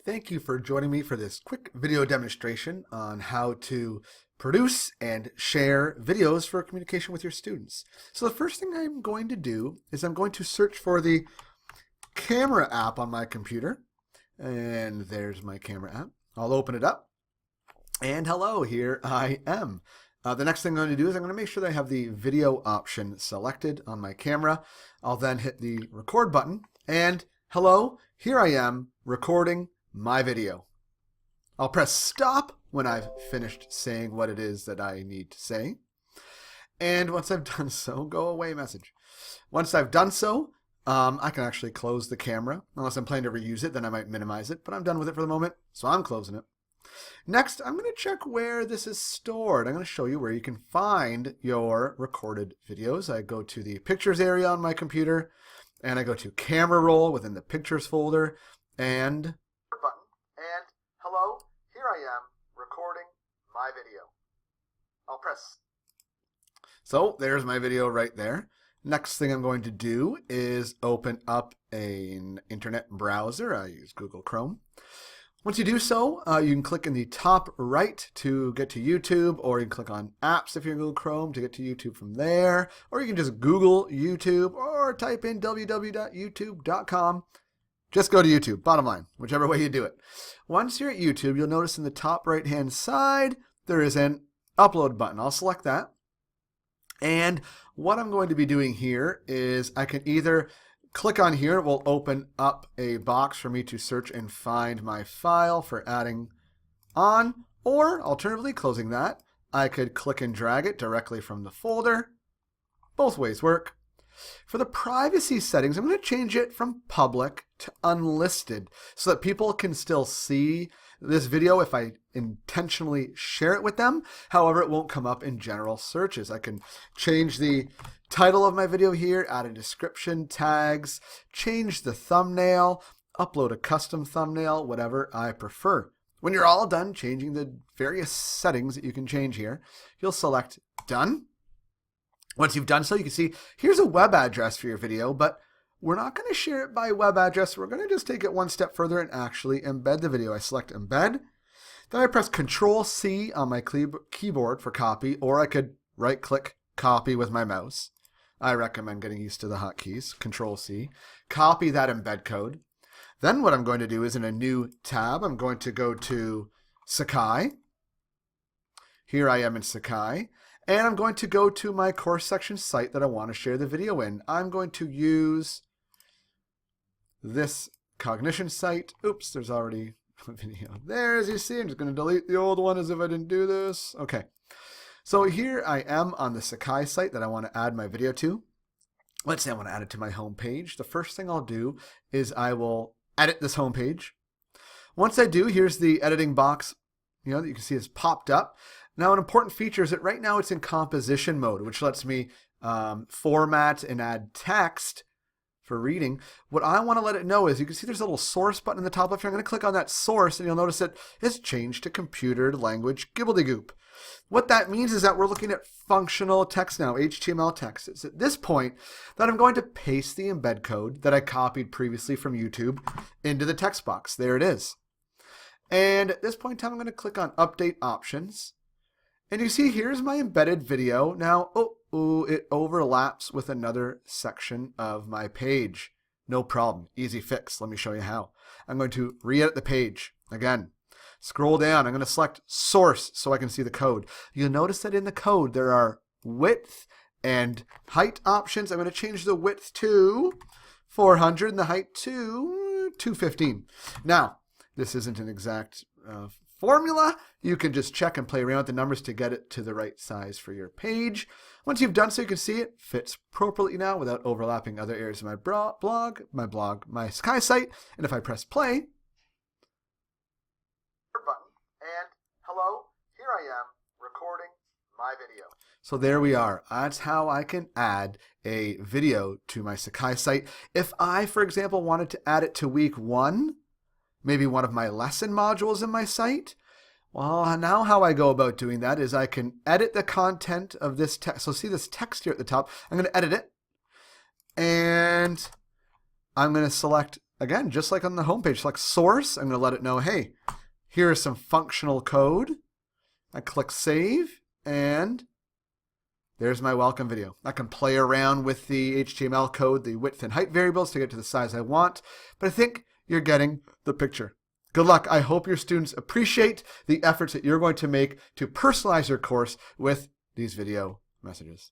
Thank you for joining me for this quick video demonstration on how to produce and share videos for communication with your students. So the first thing I'm going to do is I'm going to search for the camera app on my computer. And there's my camera app. I'll open it up. And hello, here I am. The next thing I'm going to do is I'm going to make sure that I have the video option selected on my camera. I'll then hit the record button. And hello, here I am recording my video. I'll press stop when I've finished saying what it is that I need to say. And once I've done so, go away message. Once I've done so, I can actually close the camera. Unless I'm planning to reuse it, then I might minimize it. But I'm done with it for the moment, so I'm closing it. Next, I'm going to check where this is stored. I'm going to show you where you can find your recorded videos. I go to the pictures area on my computer, and I go to camera roll within the pictures folder, and hello, here I am recording my video. I'll press. So there's my video right there. Next thing I'm going to do is open up an internet browser. I use Google Chrome. Once you do so, you can click in the top right to get to YouTube, or you can click on apps if you're in Google Chrome to get to YouTube from there, or you can just Google YouTube or type in www.youtube.com. Just go to YouTube, bottom line, whichever way you do it. Once you're at YouTube, you'll notice in the top right-hand side, there is an upload button. I'll select that. And what I'm going to be doing here is I can either click on here. It will open up a box for me to search and find my file for adding on, or alternatively, closing that, I could click and drag it directly from the folder. Both ways work. For the privacy settings, I'm going to change it from public to unlisted so that people can still see this video if I intentionally share it with them. However, it won't come up in general searches. I can change the title of my video here, add a description, tags, change the thumbnail, upload a custom thumbnail, whatever I prefer. When you're all done changing the various settings that you can change here, you'll select Done. Once you've done so, you can see here's a web address for your video, but we're not going to share it by web address. We're going to just take it one step further and actually embed the video. I select Embed. Then I press Control-C on my keyboard for copy, or I could right-click Copy with my mouse. I recommend getting used to the hotkeys. Control-C. Copy that embed code. Then what I'm going to do is in a new tab, I'm going to go to Sakai. Here I am in Sakai. And I'm going to go to my course section site that I want to share the video in. I'm going to use this Cognition site. Oops, there's already a video there, as you see. I'm just going to delete the old one as if I didn't do this. Okay. So here I am on the Sakai site that I want to add my video to. Let's say I want to add it to my home page. The first thing I'll do is I will edit this home page. Once I do, here's the editing box, that you can see has popped up. Now, an important feature is that right now it's in composition mode, which lets me format and add text for reading. What I want to let it know is you can see there's a little source button in the top left here. I'm going to click on that source, and you'll notice that it's changed to computer language gobbledygook. What that means is that we're looking at functional text now, HTML text. It's at this point that I'm going to paste the embed code that I copied previously from YouTube into the text box. There it is. And at this point in time, I'm going to click on Update Options. And you see here's my embedded video. Now, it overlaps with another section of my page. No problem. Easy fix. Let me show you how. I'm going to re-edit the page. Again, scroll down. I'm going to select Source so I can see the code. You'll notice that in the code there are width and height options. I'm going to change the width to 400 and the height to 215. Now, this isn't an exact formula. You can just check and play around with the numbers to get it to the right size for your page. Once you've done so, you can see it fits appropriately now without overlapping other areas of my Sky site. And if I press play, and hello, here I am recording my video. So there we are. That's how I can add a video to my Sakai site. If I, for example, wanted to add it to week 1, maybe one of my lesson modules in my site. Well, now how I go about doing that is I can edit the content of this text. So see this text here at the top. I'm going to edit it. And I'm going to select again, just like on the homepage, select source. I'm going to let it know, hey, here is some functional code. I click save, and there's my welcome video. I can play around with the HTML code, the width and height variables to get to the size I want, but I think you're getting the picture. Good luck. I hope your students appreciate the efforts that you're going to make to personalize your course with these video messages.